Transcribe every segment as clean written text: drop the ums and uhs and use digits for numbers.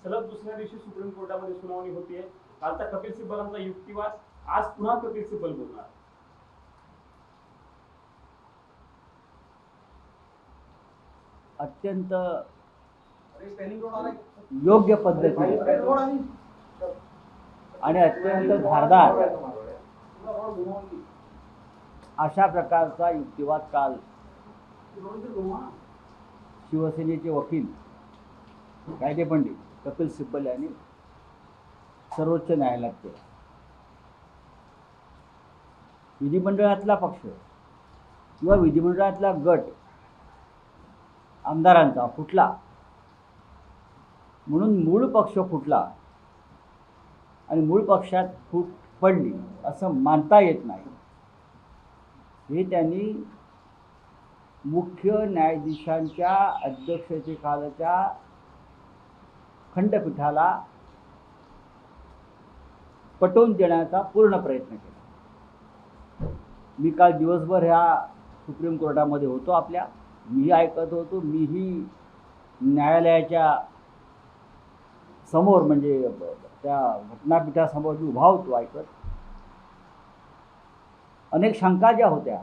सलग दुसऱ्या दिवशी सुप्रीम कोर्टामध्ये सुनावणी होतीये. कालचा कपिल सिब्बलांचा युक्तिवाद, आज पुन्हा कपिल सिब्बल बोलणार. अत्यंत योग्य पद्धतीने आणि अत्यंत धारदार अशा प्रकारचा युक्तिवाद काल शिवसेनेचे वकील कायदेपंडित कपिल सिब्बल यांनी सर्वोच्च न्यायालयात केला. विधिमंडळातला पक्ष किंवा विधिमंडळातला गट आमदारांचा फुटला म्हणून मूळ पक्ष फुटला आणि मूळ पक्षात फूट पडली असं मानता येत नाही. हे त्यांनी मुख्य न्यायाधीशांच्या अध्यक्षतेखालच्या खंडपीठाला पटवून देण्याचा पूर्ण प्रयत्न केला. मी काल दिवसभर ह्या सुप्रीम कोर्टामध्ये होतो. मी ऐकत होतो. मीही न्यायालयाच्या समोर म्हणजे त्या घटनापीठासमोर मी उभा होतो ऐकत. अनेक शंका ज्या होत्या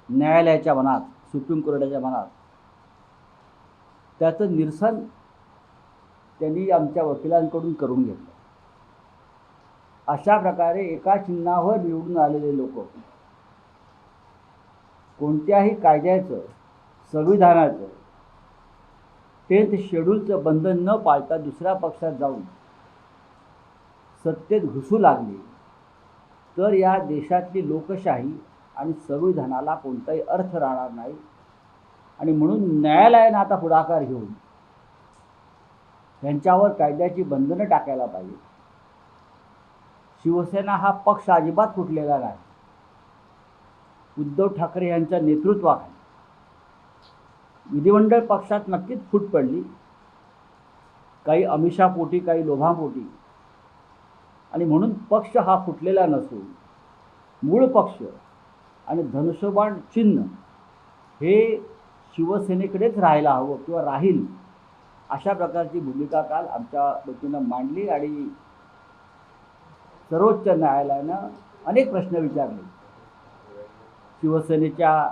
न्यायालयाच्या मनात, सुप्रीम कोर्टाच्या मनात, त्याचं निरसन त्यांनी आमच्या वकिलांकडून करून घेतलं. अशा प्रकारे एका चिन्हावर निवडून आलेले लोक कोणत्याही कायद्याचं, संविधानाचं, 10th शेड्यूलचं बंधन न पाळता दुसऱ्या पक्षात जाऊन सत्तेत घुसू लागले तर या देशातली लोकशाही आणि संविधानाला कोणताही अर्थ राहणार नाही. आणि म्हणून न्यायालयानं आता पुढाकार घेऊन त्यांच्यावर कायद्याची बंधनं टाकायला पाहिजे. शिवसेना हा पक्ष अजिबात फुटलेला नाही. उद्धव ठाकरे यांच्या नेतृत्वाखाली विधिमंडळ पक्षात नक्कीच फूट पडली, काही आमिषापोटी, काही लोभापोटी. आणि म्हणून पक्ष हा फुटलेला नसून मूळ पक्ष आणि धनुष्यबाण चिन्ह हे शिवसेनेकडेच राहायला हवं किंवा राहील अशा प्रकारची भूमिका काल आमच्या वतीनं मांडली. आणि सर्वोच्च न्यायालयानं अनेक प्रश्न विचारले शिवसेनेच्या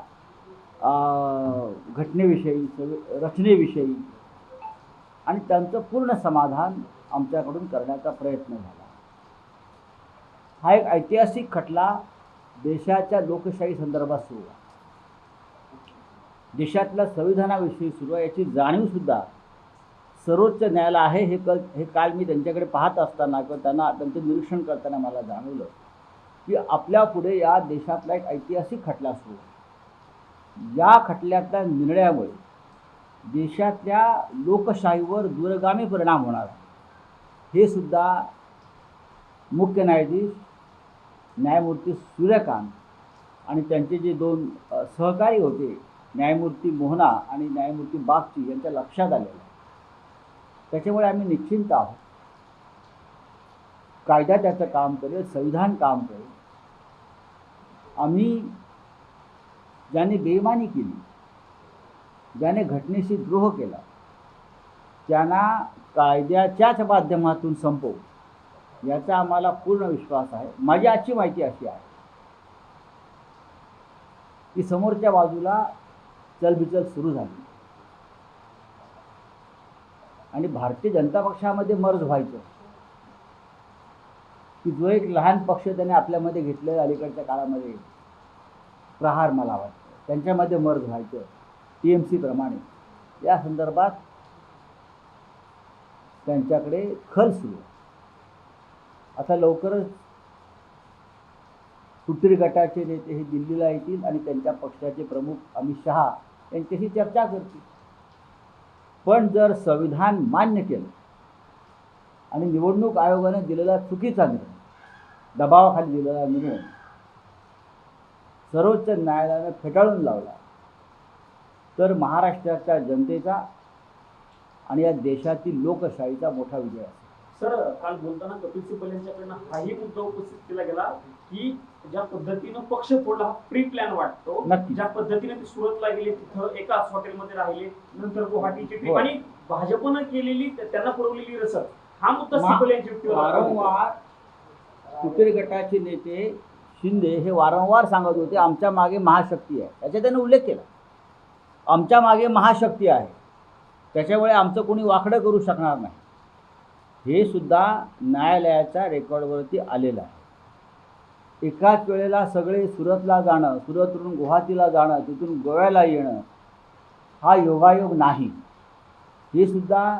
घटनेविषयी, रचनेविषयी, आणि त्यांचं पूर्ण समाधान आमच्याकडून करण्याचा प्रयत्न झाला. हा एक ऐतिहासिक खटला देशाच्या लोकशाही संदर्भात सुरू आहे. देशातल्या संविधानाविषयी सुरू आहे. याची जाणीवसुद्धा सर्वोच्च न्यायालय आहे. हे काल मी त्यांच्याकडे पाहत असताना किंवा त्यांचं निरीक्षण करताना मला जाणवलं की आपल्या पुढे या देशातला एक ऐतिहासिक खटला सुरू आहे. या खटल्यातल्या निर्णयामुळे देशातल्या लोकशाहीवर दूरगामी परिणाम होणार आहे. हे सुद्धा मुख्य न्यायाधीश न्यायमूर्ती सूर्यकांत आणि त्यांचे जे दोन सहकारी होते न्यायमूर्ती मोहना आणि न्यायमूर्ती बागची यांच्या लक्षात आलेलं आहे. त्याच्यामुळे आम्ही निश्चिंत आहोत. कायदा त्याचं काम करेल, संविधान काम करेल. आम्ही ज्याने बेईमानी केली, ज्याने घटनेशी द्रोह केला, त्यांना कायद्याच्याच माध्यमातून संपवू याचा आम्हाला पूर्ण विश्वास आहे. माझी आजची माहिती अशी आहे की समोरच्या बाजूला चलबिचल सुरू झाली आणि भारतीय जनता पक्षामध्ये मर्ज व्हायचं की जो एक लहान पक्ष त्याने आपल्यामध्ये घेतलं अलीकडच्या काळामध्ये प्रहार, मला वाटतं त्यांच्यामध्ये मर्ज व्हायचं TMC प्रमाणे. या संदर्भात त्यांच्याकडे खल सुरू आहे. आता लवकरच पुत्री गटाचे नेते हे दिल्लीला येतील आणि त्यांच्या पक्षाचे प्रमुख अमित शहा यांच्याशी चर्चा करतील. पण जर संविधान मान्य केलं आणि निवडणूक आयोगाने दिलेला चुकीचा निर्णय, दबावाखाली दिलेला निर्णय सर्वोच्च न्यायालयाने फेटाळून लावला तर महाराष्ट्राच्या जनतेचा आणि या देशातील लोकशाहीचा मोठा विजय असेल. सर, काल बोलताना कपिल सिब्बल यांच्याकडनं हाही मुद्दा उपस्थित केला गेला की ज्या पद्धतीनं पक्ष फोडला हा प्री प्लॅन वाटतो. नक्की. ज्या पद्धतीने ते सुरतला गेले, तिथं एकाच हॉटेलमध्ये राहिले, नंतर गुवाहाटीची ट्रिप आणि भाजपनं केलेली त्यांना पुरवलेली रसद हा मुद्दा मा- सिब्बल यांच्या युक्तीवर आधारित आहे. वारंवार तुतेर गटाचे नेते शिंदे हे वारंवार सांगत होते आमच्या मागे महाशक्ती आहे. त्याचा त्याने उल्लेख केला. आमच्या मागे महाशक्ती आहे, त्याच्यामुळे आमचं कोणी वाकडं करू शकणार नाही. हे सुद्धा न्यायालयाच्या रेकॉर्डवरती आलेलं आहे. एकाच वेळेला सगळे सुरतला जाणं, सुरतवरून गुवाहाटीला जाणं, तिथून गोव्याला येणं हा योगायोग नाही. हे सुद्धा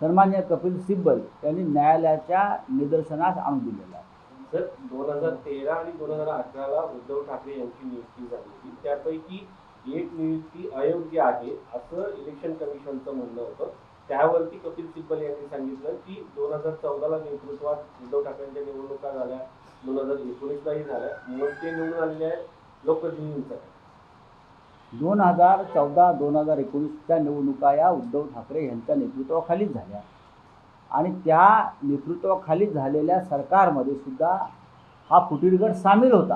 सन्मान्य कपिल सिब्बल यांनी न्यायालयाच्या निदर्शनास आणून दिलेलं आहे. सर 2013 आणि 2018ला उद्धव ठाकरे यांची नियुक्ती झाली होती. त्यापैकी एक नियुक्ती अयोग्य आहे असं इलेक्शन कमिशनचं म्हणणं होतं. त्यावरती कपिल सिब्बल यांनी सांगितलं की 2014ला नेतृत्वात उद्धव ठाकरेंच्या निवडणुका झाल्या, 2019लाही झाल्या, मग ते निवडून आलेले आहे लोकप्रतिनिधींचा. 2014-2019च्या निवडणुका या उद्धव ठाकरे यांच्या नेतृत्वाखालीच झाल्या आणि त्या नेतृत्वाखाली झालेल्या सरकारमध्ये सुद्धा हा फुटीरगट सामील होता.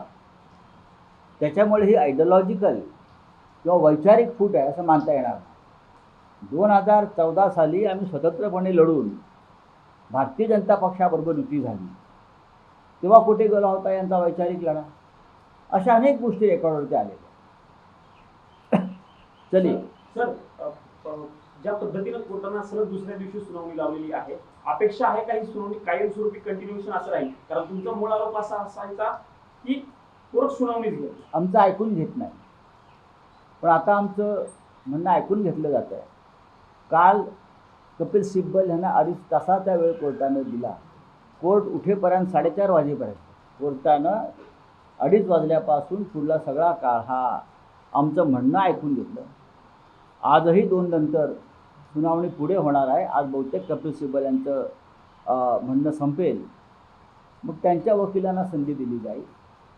त्याच्यामुळे ही आयडियॉलॉजिकल किंवा वैचारिक फूट आहे असं मानता येणार नाही. 2014 साली आम्ही स्वतंत्रपणे लढून भारतीय जनता पक्षाबरोबर युती झाली, तेव्हा कुठे गेला होता यांचा वैचारिक लढा? अशा अनेक गोष्टी रेकॉर्डवरती आलेल्या. चलिए सर ज्या पद्धतीनं कोर्टानं सरळ दुसऱ्या दिवशी सुनावणी लावलेली आहे, अपेक्षा आहे काही सुनावणी कायमस्वरूपी कंटिन्युएशन असं राहील? कारण तुमचा मूळ आरोप असा असायचा की कोर्ट सुनावणीच घेईल. आमचं ऐकून घेत नाही, पण आता आमचं म्हणणं ऐकून घेतलं जातं आहे. काल कपिल सिब्बल यांना 2.5 तासाचा वेळ कोर्टानं दिला. कोर्ट उठेपर्यंत 4:30 वाजेपर्यंत कोर्टानं 2:30 वाजल्यापासून पुढला सगळा काळ हा आमचं म्हणणं ऐकून घेतलं. आजही 2 नंतर सुनावणी पुढे होणार आहे. आज बहुतेक कपिल सिब्बल यांचं म्हणणं संपेल, मग त्यांच्या वकिलांना संधी दिली जाईल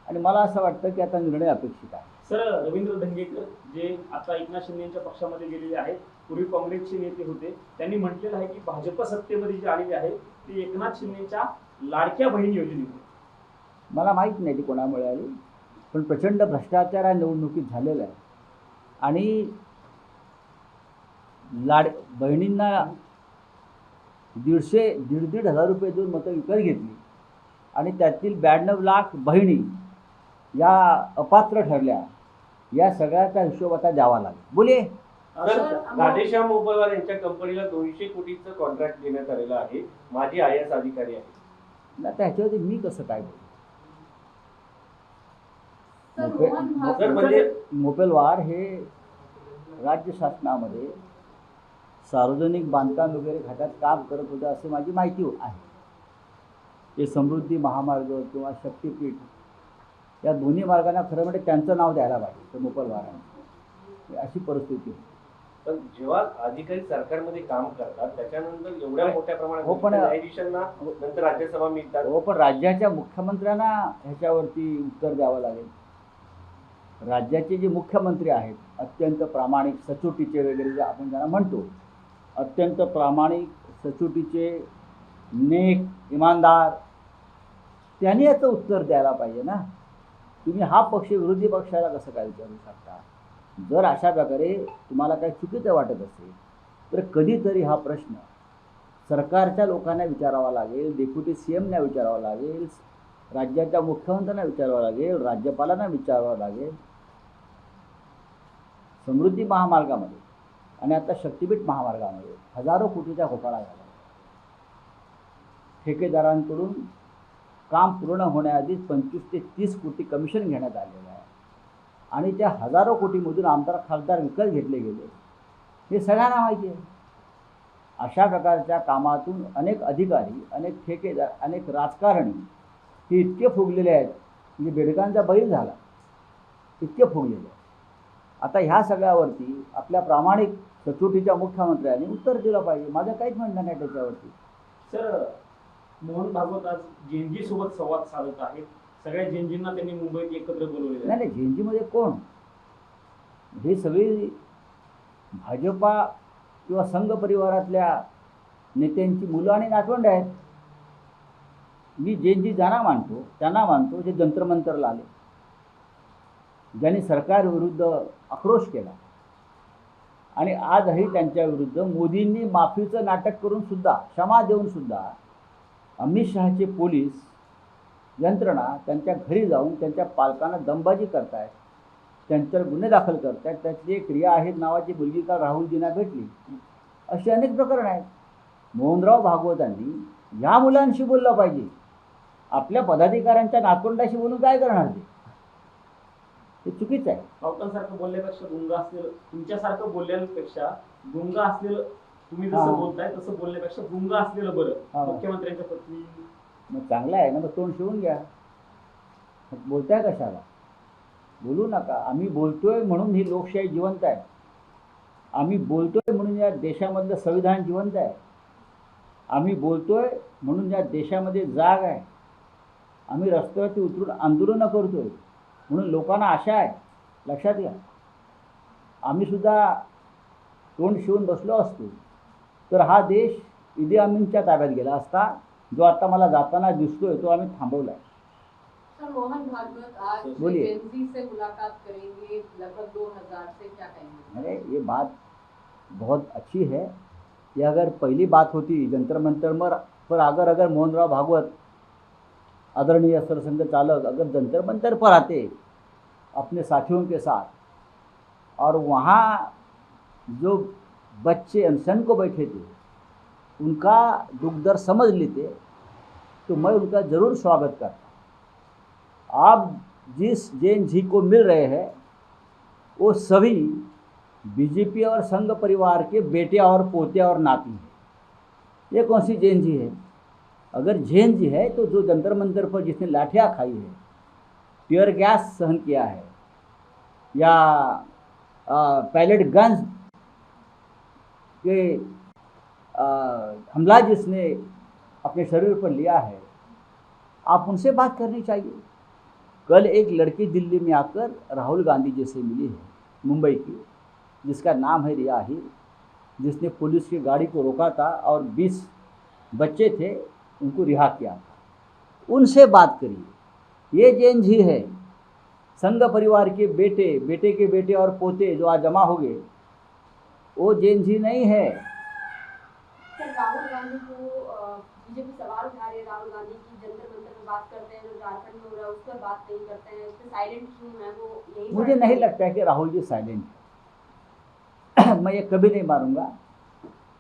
आणि मला असं वाटतं की आता निर्णय अपेक्षित आहे. सर रवींद्र धंगेकर जे आता एकनाथ शिंदे यांच्या पक्षामध्ये गेलेले आहेत, पूर्वी काँग्रेसचे नेते होते, त्यांनी म्हटलेलं आहे की भाजप सत्तेमध्ये जे आलेले आहे ते एकनाथ शिंदेच्या लाडक्या बहीण योजनेमुळे. मला माहीत नाही ती कोणामुळे आली, पण प्रचंड भ्रष्टाचार या निवडणुकीत झालेला आहे आणि बहिणींना 1,500-1,500 रुपये देऊन मतं विकत घेतली आणि त्यातील 92 लाख बहिणी या अपात्र ठरल्या. या सगळ्याचा हिशोब आता द्यावा लागेल. बोलिये. राधेश्याम मोपलवार यांच्या कंपनीला 200 कोटीचं कॉन्ट्रॅक्ट देण्यात आलेलं आहे. माझी IAS अधिकारी आहे. ना त्याच्यावरती मी कसं काय बोलू? मोपेलवार हे राज्य शासनामध्ये सार्वजनिक बांधकाम वगैरे खात्यात काम करत होते असे माझी माहिती आहे. ते समृद्धी महामार्ग किंवा शक्तीपीठ या दोन्ही मार्गांना खरं म्हणजे त्यांचं नाव द्यायला पाहिजे तर मोपलवारांनी. अशी परिस्थिती होती. पण जेव्हा अधिकारी सरकारमध्ये काम करतात त्याच्यानंतर एवढ्या मोठ्या प्रमाणात हो, पण न्यायाधीशांना नंतर राज्यसभा मिळतात. हो, पण राज्याच्या मुख्यमंत्र्यांना ह्याच्यावरती उत्तर द्यावं लागेल. राज्याचे जे मुख्यमंत्री आहेत अत्यंत प्रामाणिक, सचोटीचे वगैरे जे आपण त्यांना म्हणतो, अत्यंत प्रामाणिक, सचोटीचे, नेक, इमानदार, त्यांनी याचं उत्तर द्यायला पाहिजे ना. तुम्ही हा पक्ष विरोधी पक्षाला कसं काय विचारू शकता? जर अशा प्रकारे तुम्हाला काही चुकीचं वाटत असेल तर कधीतरी हा प्रश्न सरकारच्या लोकांना विचारावा लागेल, डेप्युटी CMना विचारावा लागेल, राज्याच्या मुख्यमंत्र्यांना विचारावं लागेल, राज्यपालांना विचारावं लागेल. समृद्धी महामार्गामध्ये आणि आता शक्तीपीठ महामार्गामध्ये हजारो कोटीचा घोटाळा झाला. ठेकेदारांकडून काम पूर्ण होण्याआधीच 25 ते 30 कोटी कमिशन घेण्यात आलेलं आहे आणि त्या हजारो कोटीमधून आमदार खासदार विकत घेतले गेले हे सगळ्यांना माहिती आहे. अशा प्रकारच्या कामातून अनेक अधिकारी, अनेक ठेकेदार, अनेक राजकारणी हे इतके फुगलेले आहेत म्हणजे बेडकांचा बैल झाला, इतके फुगलेले आहेत. आता ह्या सगळ्यावरती आपल्या प्रामाणिक सचोटीच्या मुख्यमंत्र्यांनी उत्तर दिलं पाहिजे. माझं काहीच म्हणणं नाही त्याच्यावरती. सर मोहन भागवत आज जेनजी सोबत संवाद साधत आहेत. सगळ्या जेनजींना त्यांनी मुंबईत एकत्र बोलवलेलं आहे. नाही, जेनजीमध्ये कोण? हे सगळी भाजपा किंवा संघ परिवारातल्या नेत्यांची मुलं आणि नातवंड आहेत. मी जेनजी त्यांना मानतो जे जंत्रमंतरला आले, ज्यांनी सरकारविरुद्ध आक्रोश केला आणि आजही त्यांच्या विरुद्ध मोदींनी माफीचं नाटक करून सुद्धा, क्षमा देऊन सुद्धा अमित शहाचे पोलीस यंत्रणा त्यांच्या घरी जाऊन त्यांच्या पालकांना दमबाजी करतायत, त्यांच्यावर गुन्हे दाखल करतायत. त्यातली एक रिया आहेत नावाची मुलगी काल राहुलजींना भेटली. अशी अनेक प्रकरणं आहेत. मोहनराव भागवतांनी या मुलांशी बोललं पाहिजे. आपल्या पदाधिकाऱ्यांच्या नातवंडाशी बोलून काय करणार ते चुकीचं आहे. राऊतांसारखं बोलल्यापेक्षा गुंग असलेलं, तुमच्यासारखं बोलल्यापेक्षा गुंग असलेलं, तुम्ही जसं हा. बोलताय तसं बोलण्यापेक्षा गुंग असलेलं हा. बरं. मुख्यमंत्र्यांच्या पत्नी मग चांगलं आहे ना, मग तोंड शिवून घ्या. मग बोलताय कशाला? बोलू नका. आम्ही बोलतोय म्हणून ही लोकशाही जिवंत आहे. आम्ही बोलतोय म्हणून या देशामधलं संविधान जिवंत आहे. आम्ही बोलतोय म्हणून या देशामध्ये जाग आहे. आम्ही रस्त्यावरती उतरून आंदोलनं करतोय म्हणून लोकांना आशा आहे. लक्षात घ्या. आम्ही सुद्धा तोंड शिवून बसलो असतो तर हा देश ईदी अमीनच्या ताब्यात गेला असता. जो आता मला जाताना दिसतोय तो आम्ही थांबवला आहे. सर, मोहन भागवत आज बोलिए। जेनजी से मुलाकात करेंगे लगभग 2000 से, क्या कहेंगे? अरे ये बात बहुत अच्छी है. ये अगर पहली बात होती जंतर मंतर पर अगर मोहनराव भागवत आदरणीय सरसंघ चालक अगर जंतर मंतर पर आते अपने साथियों के साथ और वहाँ जो बच्चे अनशन को बैठे थे उनका दुख दर्द समझ लेते तो मैं उनका ज़रूर स्वागत करता. आप जिस जैन जी को मिल रहे हैं वो सभी बीजेपी और संघ परिवार के बेटे और पोते और नाती हैं. ये कौन सी जैन जी है? अगर जैन जी है तो जो जंतर मंतर पर जिसने लाठियाँ खाई है, टीयर गैस सहन किया है या पैलेट गन्स के हमला जिसने अपने शरीर पर लिया है, आप उनसे बात करनी चाहिए. कल एक लड़की दिल्ली में आकर राहुल गांधी जी से मिली है, मुंबई की, जिसका नाम है रिया ही, जिसने पुलिस की गाड़ी को रोका था और 20 बच्चे थे उनको रिहा किया था. उनसे बात करिए. ये जैन जी है. संघ परिवार के बेटे के बेटे और पोते जो आज जमा हो गए वो जैन जी नहीं है. सर, राहुल गांधी को बीजेपी सवाल उठा रही है, राहुल गांधी की जंतर मंतर में बात करते हैं, जो झारखंड में हो रहा है उस पर बात नहीं करते हैं, इस पर साइलेंट क्यों है वो, यही मुझे नहीं लगता है कि राहुल जी साइलेंट है. मैं ये कभी नहीं मानूंगा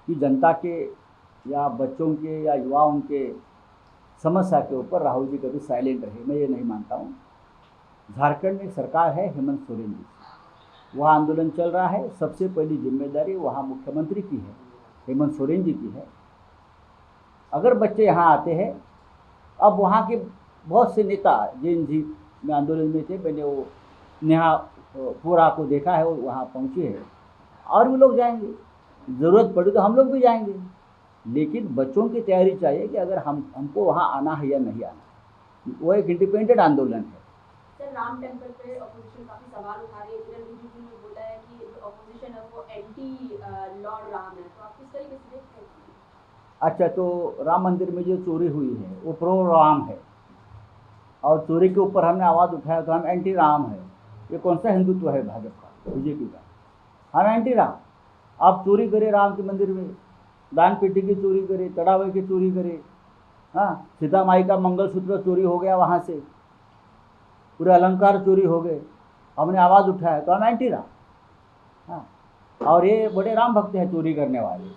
कि जनता के या बच्चों के या युवाओं के समस्या के ऊपर राहुल जी कभी साइलेंट रहे. मैं ये नहीं मानता हूँ. झारखंड में एक सरकार है हेमंत सोरेन जी, वहाँ आंदोलन चल रहा है. सबसे पहली जिम्मेदारी वहाँ मुख्यमंत्री की है, हेमंत सोरेन जी की है. अगर बच्चे यहाँ आते हैं, अब वहाँ के बहुत से नेता जैन जी में आंदोलन में थे, मैंने वो नेहा पूरा को देखा है, वो वहाँ पहुँचे हैं और भी लोग जाएंगे. ज़रूरत पड़ी तो हम लोग भी जाएंगे. लेकिन बच्चों की तैयारी चाहिए कि अगर हमको वहाँ आना है या नहीं आना. वो एक इंडिपेंडेंट आंदोलन है. सर, राम टेम्पल पे ऑपोजिशन काफी सवाल उठा रही है. किरण रिजिजू ने बोला है कि जो ऑपोजिशन है वो एंटी लॉर्ड राम है, तो आप किस तरीके से देखते हैं? अच्छा, तो राम मंदिर में जो चोरी हुई है वो प्रो राम है और चोरी के ऊपर हमने आवाज़ उठाया तो हम एंटी राम है. ये कौन सा हिंदुत्व है भाजपा का, बीजेपी का? हम एंटी राम. आप चोरी करें राम के मंदिर में, दान पेटी की चोरी करे, तड़ावे की चोरी करे. हाँ, सीता माई का मंगलसूत्र चोरी हो गया, वहाँ से पूरे अलंकार चोरी हो गए. हमने आवाज़ उठाया तो हम एंटी राम. हाँ, और ये बड़े राम भक्त हैं चोरी करने वाले.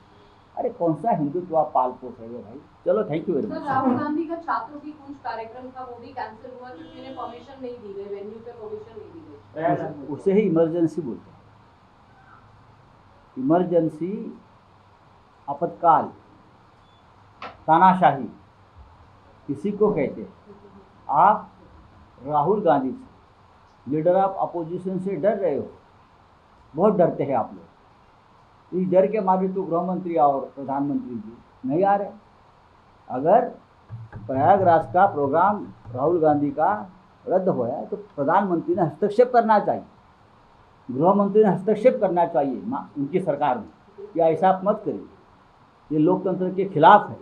अरे कौन सा हिंदुत्व आप पाल पोस रहे हो भाई. चलो, thank you very sir, much. Rahul Gandhi का छात्रों की कूच कार्यक्रम था, वो भी कैंसिल हुआ क्योंकि उन्हें परमिशन नहीं दी गई, वेन्यू पे परमिशन नहीं दी गई. तयार झाले. उसे ही इमरजेंसी बोलते हैं. इमरजेंसी, आपातकाल, तानाशाही इसी को कहते हैं. आप राहुल गांधी से, लीडर ऑफ अपोजिशन से डर रहे हो. बहुत डरते हैं आप लोग. इस डर के मारे तो गृह मंत्री और प्रधानमंत्री जी नहीं आ रहे. अगर प्रयागराज का प्रोग्राम राहुल गांधी का रद्द हो है तो प्रधानमंत्री ने हस्तक्षेप करना चाहिए, गृह मंत्री ने हस्तक्षेप करना चाहिए उनकी सरकार में कि ऐसा आप मत करिए. ये लोकतंत्र के खिलाफ है.